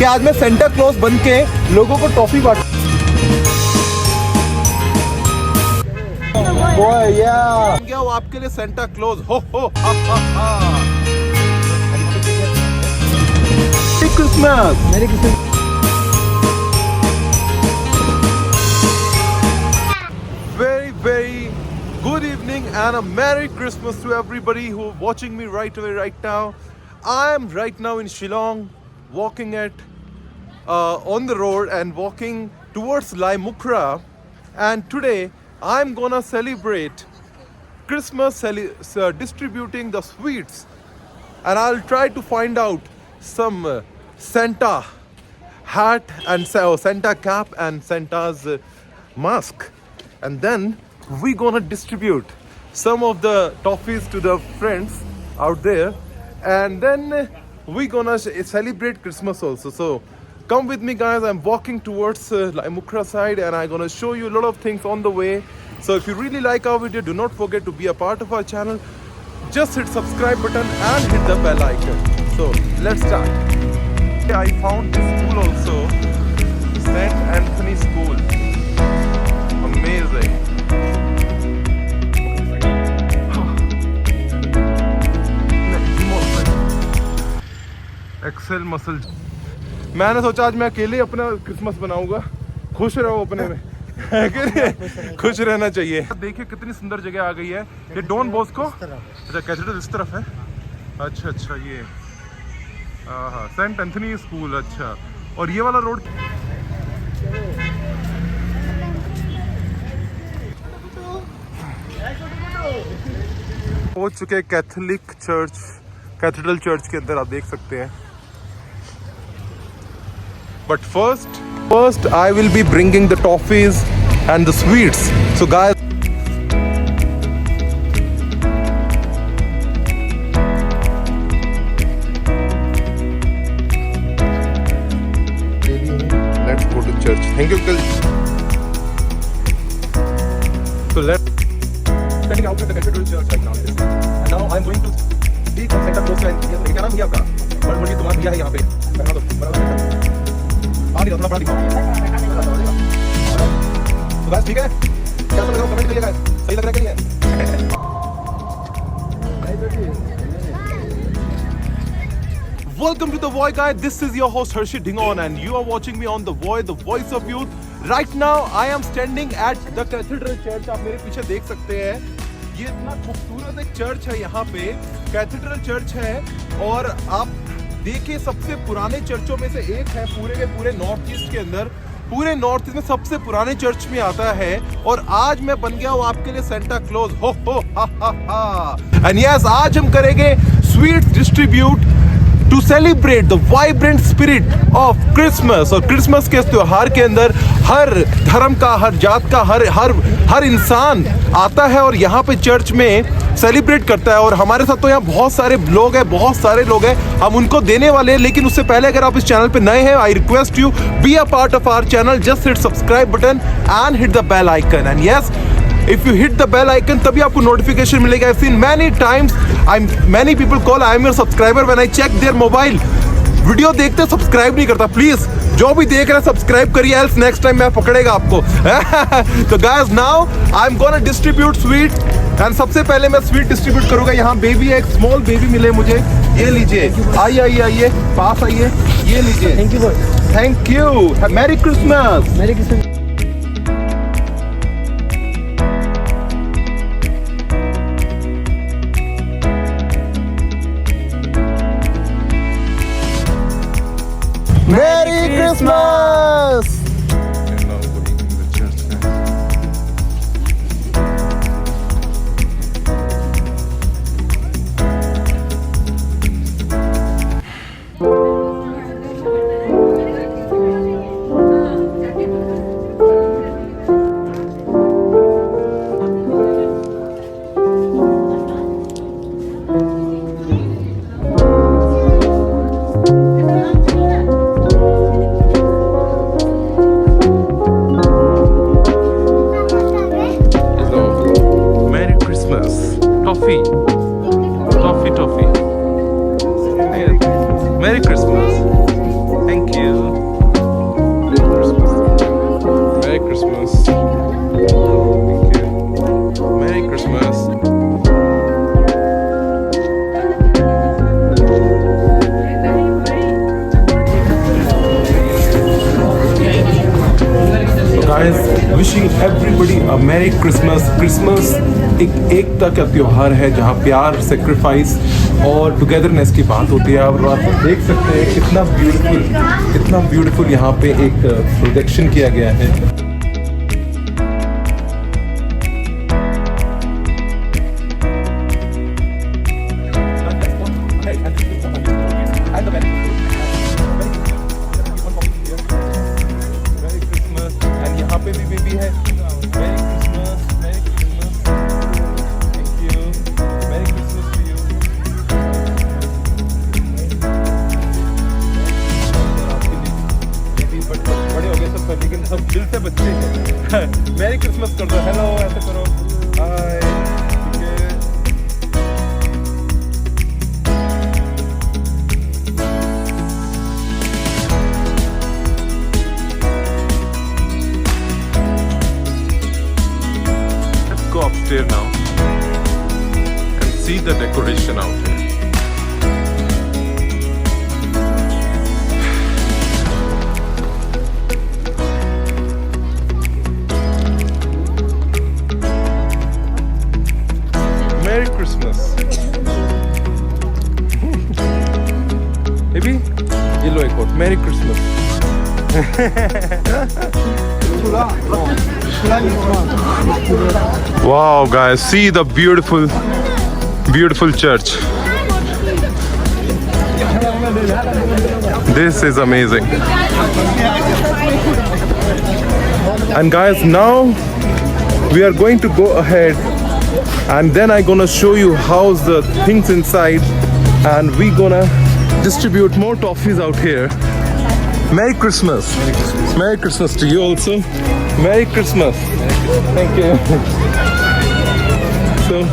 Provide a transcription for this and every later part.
कि आज मैं सेंटा क्लॉज बन के लोगों को टॉफी बांट। क्या वो आपके लिए सेंटा क्लॉज हो हा हा हा। मेरी क्रिसमस। मेरी Christmas. Very good evening and a Merry Christmas to everybody who are watching me right away right now. I am right now in Shillong, walking on the road and walking towards Lai Mukra, and today I'm gonna celebrate Christmas, distributing the sweets, and I'll try to find out some Santa hat and Santa cap and Santa's mask, and then we gonna distribute some of the toffees to the friends out there, and then we gonna celebrate Christmas also. So come with me guys, I'm walking towards Lai Mukra side, and I'm gonna show you a lot of things on the way. So if you really like our video, do not forget to be a part of our channel. Just hit subscribe button and hit the bell icon. So let's start. I found this school also, St. Anthony School. Amazing. एक्सेल मसल। मैंने सोचा आज मैं अकेले अपना Christmas बनाऊंगा। खुश रहो अपने में, खुश रहना चाहिए। देखिए कितनी सुंदर जगह आ गई है। ये डॉन बॉस्को, अच्छा कैथेड्रल इस तरफ है। अच्छा अच्छा, ये हाँ सेंट एंथनी स्कूल। अच्छा, और ये वाला रोड पहुंच चुके कैथोलिक चर्च, कैथेड्रल चर्च के अंदर, आप देख सकते हैं। But first I will be bringing the toffees and the sweets. So guys, let's go to church. Thank you, Uncle. So let's standing out at the Cathedral Church right now. And now I'm going to see Santa Claus and क्या नाम है आपका? बड़ी तुम्हारा भैया है यहाँ पे। बना दो, थोड़ा बड़ा दिखाओ। तो बस ठीक है, क्या समझ रहे हो? कमेंट करिएगा, सही लग रहा है कि नहीं? Welcome to the Voy Guy. This is your host Harshit Dhingon, and you are watching me on the Voy, the voice of youth. Right now, I am standing at the Cathedral Church. आप मेरे पीछे देख सकते हैं। ये इतना खूबसूरत एक चर्च है, यहाँ पे कैथेड्रल चर्च है, और आप देखिए सबसे पुराने चर्चों में से एक है पूरे के पूरे नॉर्थ ईस्ट के अंदर। पूरे नॉर्थ ईस्ट में सबसे पुराने चर्च में आता है, और आज मैं बन गया हूँ आपके लिए सेंटा क्लॉज हो हा हा हा। एंड यस, आज हम करेंगे sweets distribute to celebrate the vibrant spirit of Christmas. और क्रिसमस के त्योहार के अंदर हर धर्म का, हर जात का, हर इंसान आता है और यहाँ पे चर्च में सेलिब्रेट करता है। और हमारे साथ तो यहाँ बहुत सारे लोग हैं, बहुत सारे लोग हैं, हम उनको देने वाले हैं। लेकिन उससे पहले अगर आप इस चैनल पे नए हैं, I request you be a part of our channel. Just hit subscribe button and hit the bell icon, and yes, if you hit the bell icon तभी आपको notification मिलेगा। I've seen many times many people call I am your subscriber, when I check their mobile, video देखते subscribe नहीं करता। Please जो भी देख रहे हैं सब्सक्राइब करिए, एल्स नेक्स्ट टाइम मैं पकड़ेगा आपको। तो guys, now I am gonna distribute sweet, and सबसे पहले मैं स्वीट डिस्ट्रीब्यूट करूंगा। यहाँ बेबी है, एक स्मॉल बेबी मिले मुझे, ये लीजिए। आइए आइए आइए, पास आइए, ये लीजिए। Thank you, thank you. Merry Christmas. मेरी Christmas. Merry Christmas! Toffee. Merry Christmas. Thank you. मेरी क्रिसमस। क्रिसमस एक एकता का त्योहार है जहाँ प्यार, सेक्रीफाइस और टुगेदरनेस की बात होती है। और आप देख सकते हैं कितना ब्यूटीफुल यहाँ पे एक प्रोजेक्शन किया गया है। लेकिन सब दिल से बच्चे हैं। मैरी क्रिसमस कर दो, हेलो ऐसे करो, हाय, ठीक है। Let's go upstairs now and see the decoration out here. Merry Christmas. Baby, ये लो एक और Merry Christmas. Wow, guys, see the beautiful church. This is amazing. And guys, now we are going to go ahead. And then I'm gonna show you how's the things inside, and we gonna distribute more toffees out here. Merry Christmas. Merry Christmas to you also. Merry Christmas. Thank you. So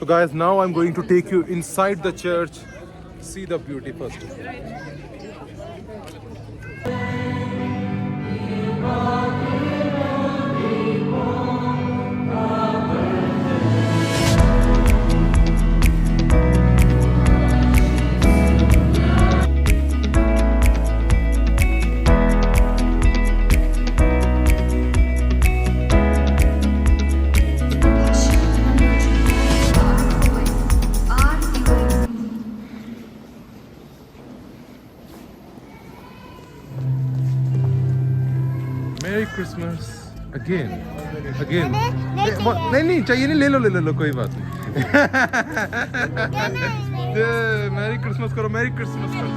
So guys, now I'm going to take you inside the church. See the beauty first. Merry Christmas again. नहीं चाहिए नहीं, ले लो कोई बात नहीं। Merry Christmas करो, Merry Christmas करो।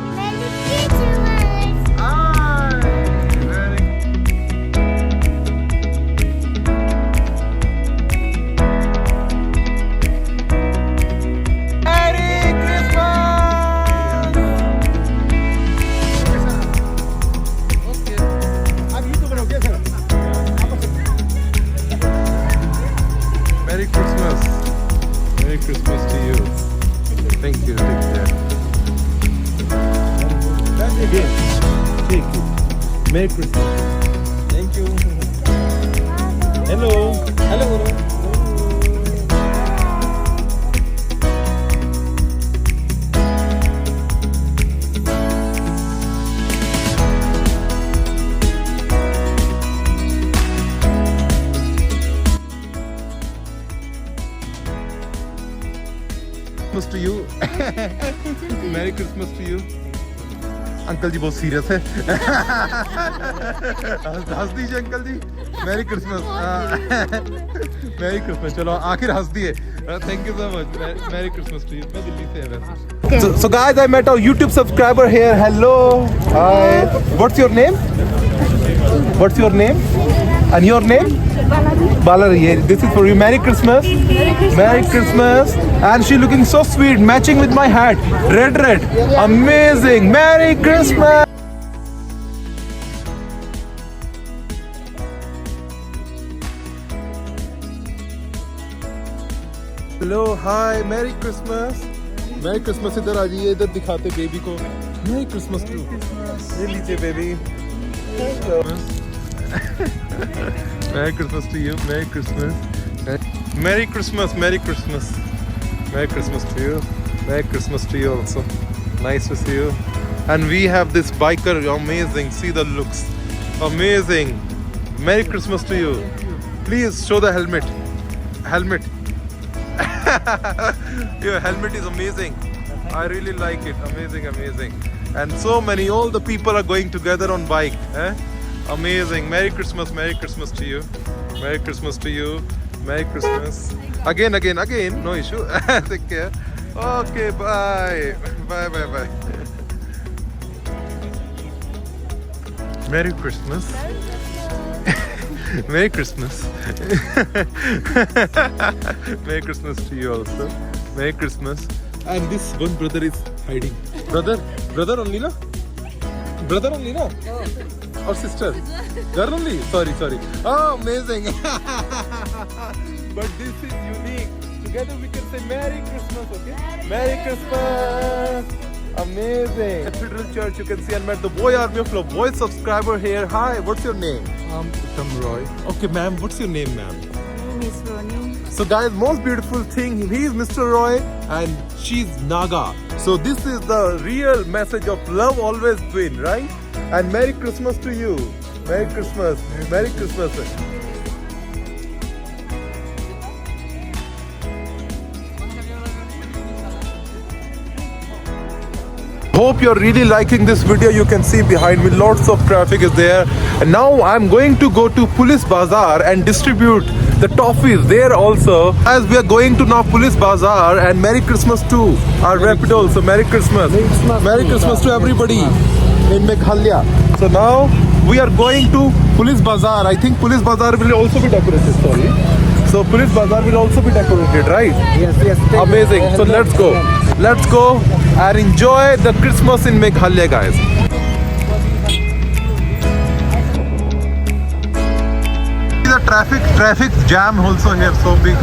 Merry Christmas. Merry Christmas to you. Thank you. Take care. Again. Take it. Merry Christmas. Thank you. Hello. Hello. Christmas to you. Merry Christmas to you. Uncle ji बहुत serious है। हंस दीजिए uncle ji. Merry Christmas. Merry Christmas. चलो आखिर हंस दिए। Thank you so much. Merry Christmas to you. मैं दिल्ली से है वैसे। Okay. So guys, I met our YouTube subscriber here. Hello. Hi. What's your name? What's your name? And your name? Balari. This is for you. Merry Christmas. Merry Christmas. And she looking so sweet, matching with my hat. Red. Amazing. Merry Christmas. Hello hi Mary Christmas merry Christmas इधर आ जाइए इधर दिखाते baby को Mary Christmas to ये लीजिए baby merry Christmas to you merry Christmas merry Christmas merry Christmas merry Christmas to you merry Christmas to you also nice to see you and we have this biker amazing see the looks amazing merry Christmas to you please show the helmet your helmet is amazing. I really like it. Amazing. And so many, all the people are going together on bike. Amazing. Merry Christmas to you. Merry Christmas to you. Merry Christmas. Again. No issue. Take care. Okay, bye. Bye. Merry Christmas. Merry Christmas. Merry Christmas to you also. Merry Christmas. And this one brother is hiding. Brother only na? Brother only na? Or sister? Girl only? Sorry. Oh, amazing. But this is unique. Together we can say Merry Christmas, okay? Merry Christmas. Amazing. Cathedral Church, you can see, and met the Boy Army of Love Voice subscriber here. Hi, what's your name? Uttam Roy. Okay, ma'am, what's your name, ma'am? Miss Roni. So guys, most beautiful thing, he is Mr. Roy and she's Naga. So this is the real message of love always win, right? And Merry Christmas to you. Merry Christmas. Merry Christmas. Hope you're really liking this video. You can see behind me lots of traffic is there, and now I'm going to go to Police Bazaar and distribute the toffees there also, as we are going to now Police Bazaar. And Merry Christmas to our Rapido also. Merry Christmas. Merry Christmas to everybody in Meghalaya. So now we are going to Police Bazaar. I think Police Bazaar will also be decorated. Sorry. So Police Bazaar will also be decorated, right? Yes. Amazing. So let's go and enjoy the Christmas in Meghalaya, guys. The traffic jam also here so big.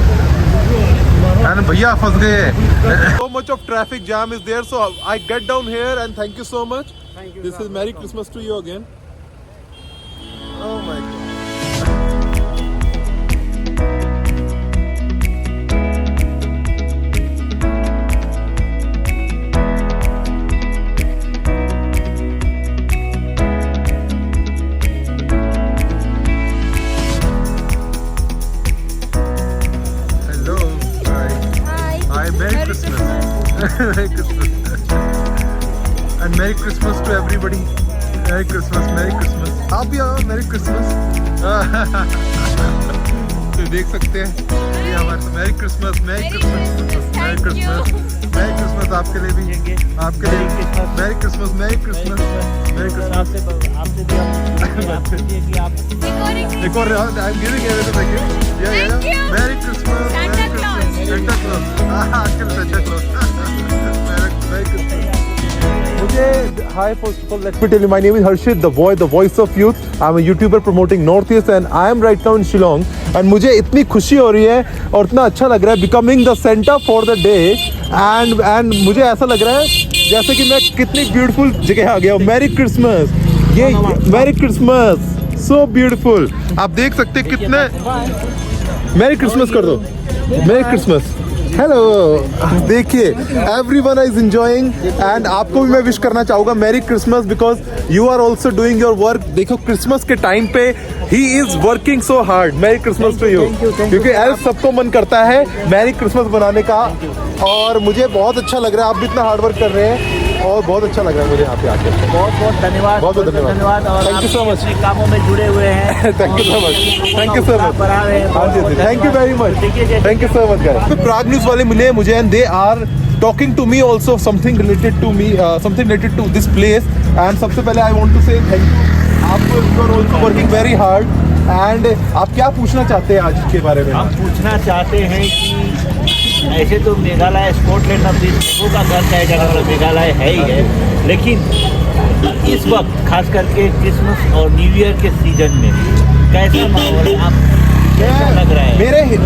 And bhaiya फंस गए. So much of traffic jam is there, so I get down here and thank you so much. Thank you. This is Merry Christmas to you again. Oh my God. Merry Christmas. Merry Christmas. And Merry Christmas to everybody. Merry Christmas. आप भी आओ. Merry Christmas. तो देख सकते हैं ये हमारे Merry Christmas. Merry Christmas आपके लिए भी. Merry Christmas. एक और I'm giving everything. Yeah. Merry Christmas. Santa Claus. Santa Claus. Merry Christmas. Hi, first of all, let me tell you, my name is Harshit, the voice of youth. I'm a YouTuber promoting Northeast, and I am right now in Shillong. And मुझे इतनी खुशी हो रही है और इतना अच्छा लग रहा है becoming the Santa for the day. And मुझे ऐसा लग रहा है जैसे कि मैं कितनी beautiful जगह आ गया हूँ. Merry Christmas. ये Merry Christmas. So beautiful. आप देख सकते हैं कितने. Merry Christmas कर दो. Merry Christmas. हेलो देखिए एवरीवन इज एंजॉयिंग एंड आपको भी मैं विश करना चाहूँगा merry Christmas because you are also doing your work. देखो क्रिसमस के टाइम पे he is working so hard. Merry Christmas to you. क्योंकि एल्स सबको मन करता है मैरी क्रिसमस बनाने का और मुझे बहुत अच्छा लग रहा है. आप भी इतना हार्ड वर्क कर रहे हैं और बहुत अच्छा लग रहा है मुझे यहाँ पे आके. बहुत धन्यवाद. बहुत धन्यवाद. और थैंक यू सो मच. कामों में जुड़े हुए हैं. Thank you so much. हाँ जी thank you very much. Thank you so much guys. Prag news वाले मिले मुझे and they are talking to me also something related to me, something related to this place. And सबसे पहले I want to say thank you. आप you are also working very hard. And आप क्या पूछना चाहते हैं आज के बारे में? हम पूछना चाहते हैं कि ऐसे तो मेघालय स्कॉटलैंड ऑफ देशों का घर कहा जाने वाला मेघालय है ही है, लेकिन इस वक्त खास करके क्रिसमस और न्यू ईयर के सीजन में कैसा माहौल है, आप कैसा लग रहा है?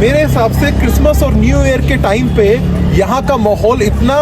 मेरे हिसाब से क्रिसमस और न्यू ईयर के टाइम पे यहाँ का माहौल इतना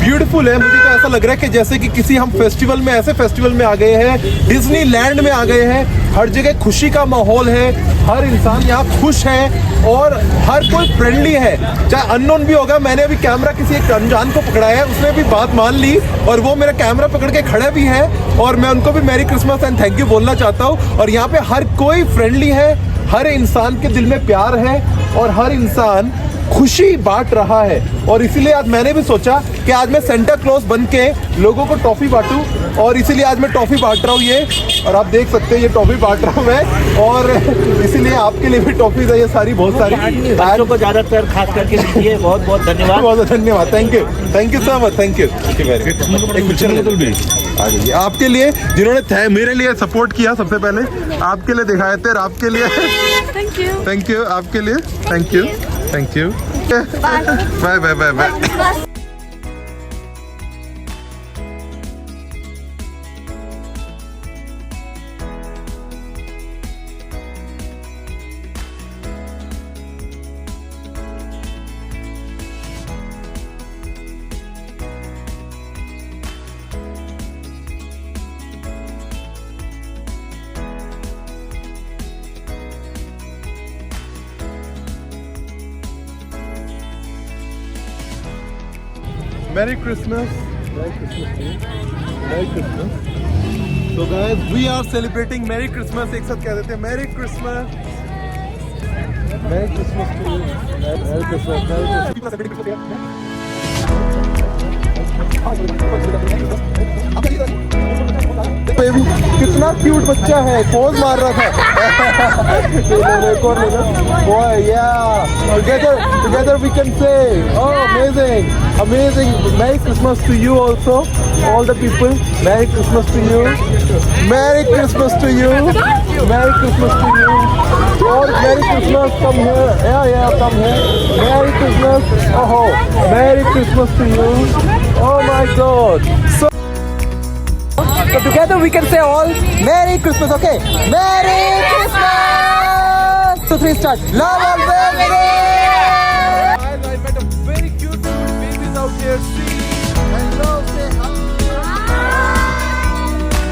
ब्यूटीफुल है, मुझे तो ऐसा लग रहा है कि जैसे कि किसी हम फेस्टिवल में, ऐसे फेस्टिवल में आ गए हैं, डिज्नी लैंड में आ गए हैं। हर जगह खुशी का माहौल है, हर इंसान यहाँ खुश है और हर कोई फ्रेंडली है, चाहे अननोन भी होगा। मैंने अभी कैमरा किसी एक अनजान को पकड़ा है, उसने भी बात मान ली और वो मेरा कैमरा पकड़ के खड़ा भी है और मैं उनको भी merry Christmas and thank you बोलना चाहता हूँ। और यहाँ पे हर कोई फ्रेंडली है, हर इंसान के दिल में प्यार है और हर इंसान खुशी बांट रहा है। और इसीलिए आज मैंने भी सोचा कि आज मैं सेंटा क्लॉज बन के लोगों को टॉफी बांटूं और इसीलिए आज मैं टॉफी बांट रहा हूँ ये, और आप देख सकते हैं ये टॉफी बांट रहा हूँ मैं, और इसीलिए आपके लिए भी टॉफीज है ये सारी, बहुत सारी बच्चों को ज़्यादातर खास करके दीजिए। बहुत बहुत धन्यवाद, बहुत धन्यवाद, thank you so much, thank you very good. एक पिक्चर आ जाइए आपके लिए, जिन्होंने मेरे लिए सपोर्ट किया, सबसे पहले आपके लिए दिखाए थे, आपके लिए थैंक यू, आपके लिए thank you, bye bye bye bye. Merry Christmas. Merry Christmas to you. Merry Christmas. So guys, we are celebrating Merry Christmas. एक साथ कह देते हैं Merry Christmas. Merry Christmas to you. Merry Christmas. Merry Christmas. कितना cute बच्चा है, pose मार रहा था। Boy, yeah. Together we can say, oh, amazing. Merry Christmas to you also, all the people. Merry Christmas to you. Merry Christmas to you. Merry Christmas to you. Or Merry Christmas, come here. Yeah, come here. Merry Christmas. Oh, Merry Christmas to you. Oh my God. So together we can say all Merry Christmas, okay? Merry Christmas! 2, 3, start. Love always. Guys, I met a very cute babies out here. See, hello, say hi.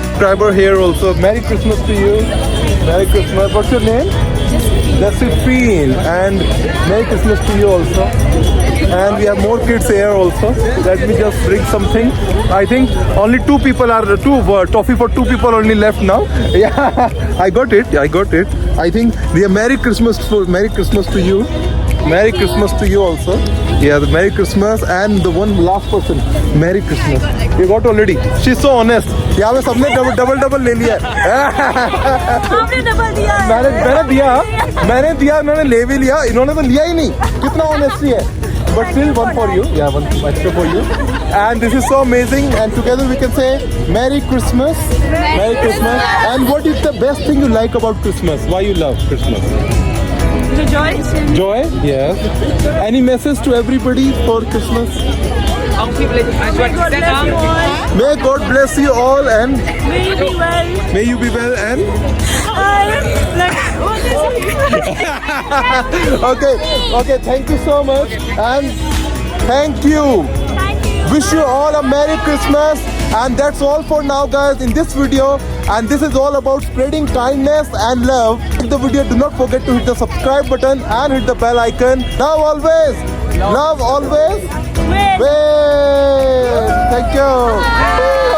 Subscriber here also. Merry Christmas to you. Merry Christmas. What's your name? Josephine. And Merry Christmas to you also. And we have more kids here also. Let me just bring something. I think only toffee for 2 people only left now. Yeah, I got it. I think we have Merry Christmas to you. Merry Christmas to you also. Yeah, the Merry Christmas and the one last person. Merry Christmas. You got already. She's so honest. यहाँ पे सबने double ले लिया है। आपने double दिया है। मैंने दिया, इन्होंने ले भी लिया, इन्होंने तो लिया ही नहीं। कितना ऑनेस्टी है। But still one for you. Yeah, one extra for you. And this is so amazing. And together we can say Merry Christmas. Merry Christmas. And what is the best thing you like about Christmas? Why you love Christmas? The joy. Joy? Yes. Any message to everybody for Christmas? May God bless you all and May you be well. may you be well and okay, thank you so much and thank you. Wish you all a Merry Christmas. And that's all for now, guys, in this video. And this is all about spreading kindness and love. If the video, do not forget to hit the subscribe button and hit the bell icon. Love always. Wait. Thank you.